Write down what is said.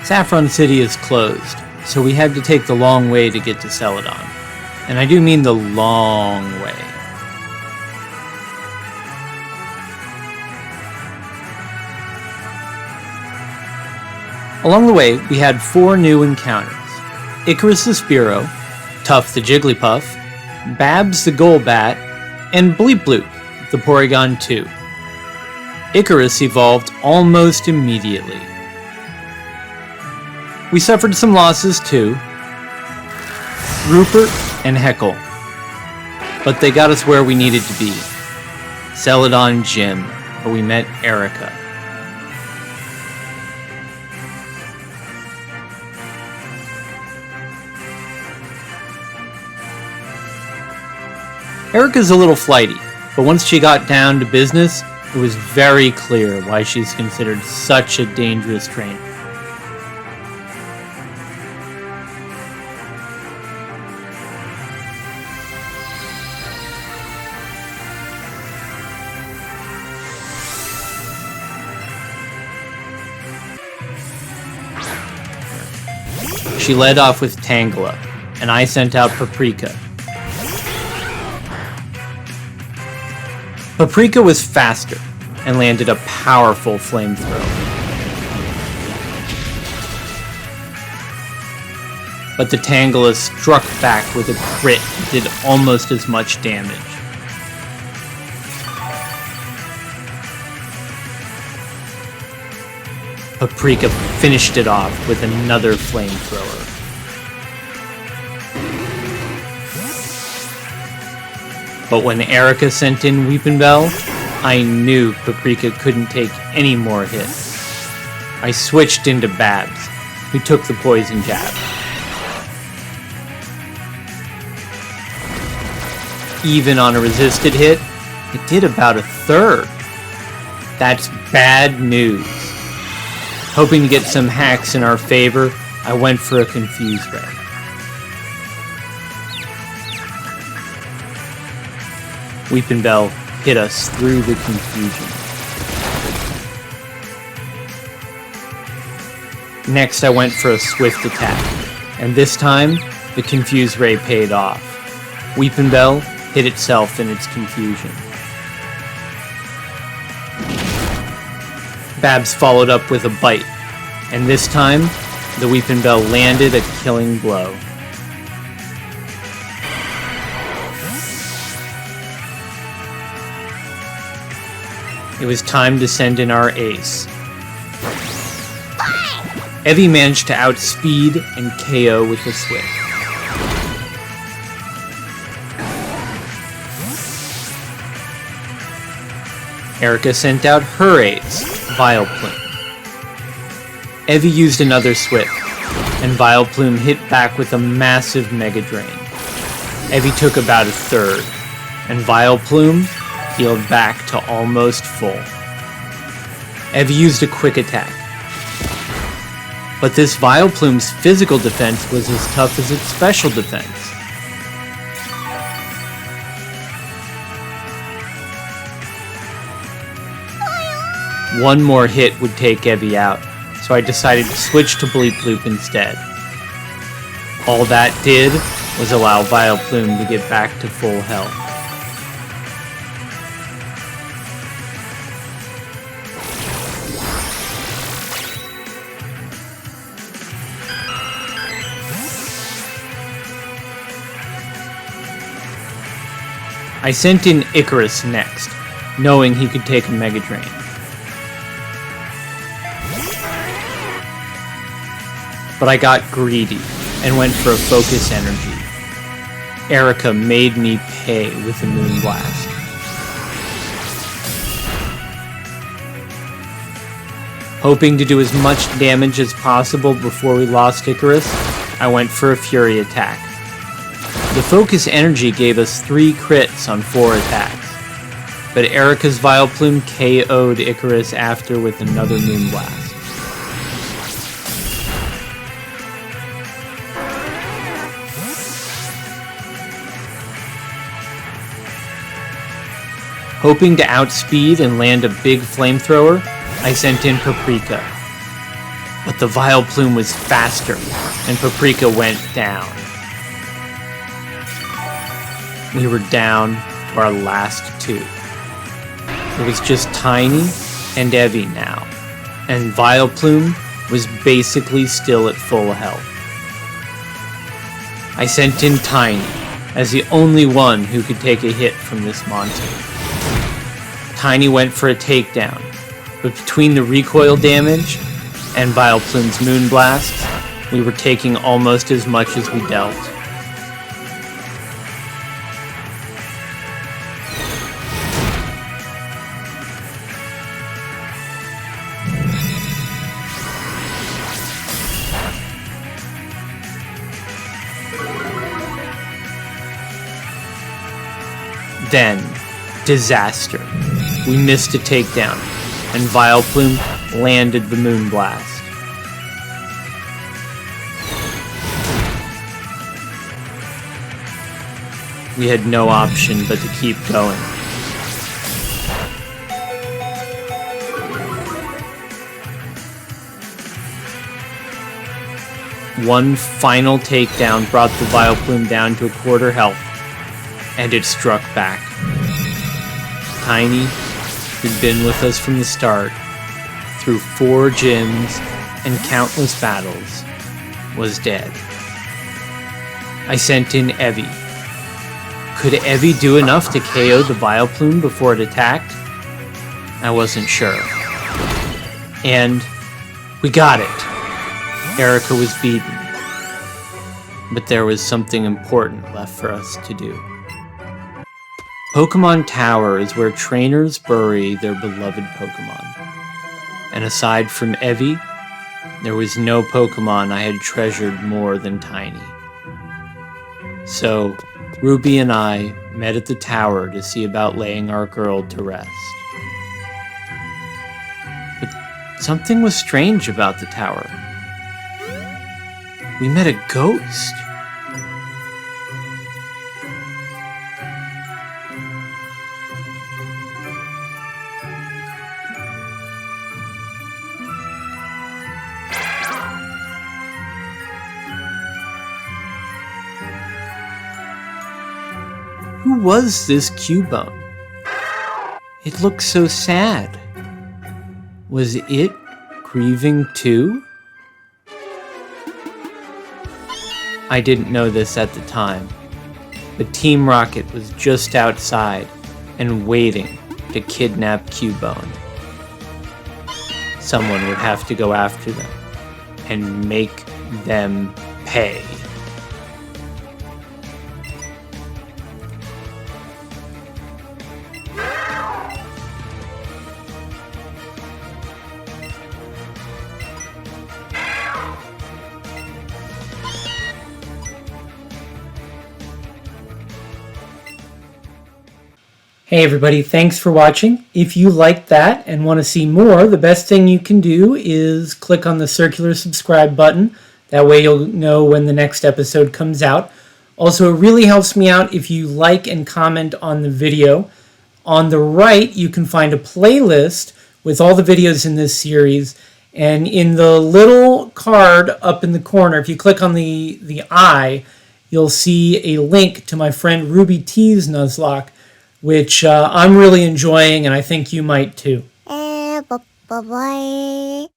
Saffron City is closed, so we had to take the long way to get to Celadon. And I do mean the long way. Along the way, we had 4 new encounters. Icarus the Spearow, Tuff the Jigglypuff, Babs the Golbat, and Bleep Bloop the Porygon 2. Icarus evolved almost immediately. We suffered some losses too. Rupert and Heckle. But they got us where we needed to be. Celadon Gym, where we met Erica. Erica's a little flighty, but once she got down to business, it was very clear why she's considered such a dangerous trainer. She led off with Tangela, and I sent out Paprika. Paprika was faster and landed a powerful flamethrower. But the Tangela struck back with a crit that did almost as much damage. Paprika finished it off with another flamethrower. But when Erica sent in Weepinbell, I knew Paprika couldn't take any more hits. I switched into Babs, who took the poison jab. Even on a resisted hit, it did about a third. That's bad news. Hoping to get some hacks in our favor, I went for a Confuse Ray. Weepinbell hit us through the confusion. Next, I went for a swift attack, and this time, the Confuse Ray paid off. Weepinbell hit itself in its confusion. Babs followed up with a bite, and this time, the Weepinbell landed a killing blow. It was time to send in our ace. Eevee managed to outspeed and KO with the Swift. Erica sent out her ace, Vileplume. Eevee used another Swift, and Vileplume hit back with a massive Mega Drain. Eevee took about a third, and Vileplume healed back to almost full. Eevee used a quick attack. But this Vileplume's physical defense was as tough as its special defense. One more hit would take Eevee out, so I decided to switch to Bleep Bloop instead. All that did was allow Vileplume to get back to full health. I sent in Icarus next, knowing he could take a Mega Drain. But I got greedy and went for a Focus Energy. Erica made me pay with a Moonblast. Hoping to do as much damage as possible before we lost Icarus, I went for a Fury attack. The Focus Energy gave us 3 crits on 4 attacks, but Erica's Vileplume KO'd Icarus after with another Moonblast. Hoping to outspeed and land a big flamethrower, I sent in Paprika. But the Vileplume was faster, and Paprika went down. We were down to our last two. It was just Tiny and Eevee now, and Vileplume was basically still at full health. I sent in Tiny as the only one who could take a hit from this monster. Tiny went for a takedown, but between the recoil damage and Vileplume's Moonblast, we were taking almost as much as we dealt. Then, disaster. We missed a takedown, and Vileplume landed the Moonblast. We had no option but to keep going. One final takedown brought the Vileplume down to a quarter health, and it struck back. Tiny, who'd been with us from the start, through 4 gyms and countless battles, was dead. I sent in Eevee. Could Eevee do enough to KO the Vileplume before it attacked? I wasn't sure. And we got it. Erica was beaten. But there was something important left for us to do. Pokemon Tower is where trainers bury their beloved Pokemon. And aside from Eevee, there was no Pokemon I had treasured more than Tiny. So, Ruby and I met at the tower to see about laying our girl to rest. But something was strange about the tower. We met a ghost. Who was this Cubone? It looked so sad. Was it grieving too? I didn't know this at the time, but Team Rocket was just outside and waiting to kidnap Cubone. Someone would have to go after them and make them pay. Hey everybody, thanks for watching. If you liked that and want to see more, the best thing you can do is click on the circular subscribe button. That way you'll know when the next episode comes out. Also, it really helps me out if you like and comment on the video. On the right, you can find a playlist with all the videos in this series. And in the little card up in the corner, if you click on the eye, you'll see a link to my friend Ruby T's Nuzlocke, which I'm really enjoying, and I think you might too. Bye-bye.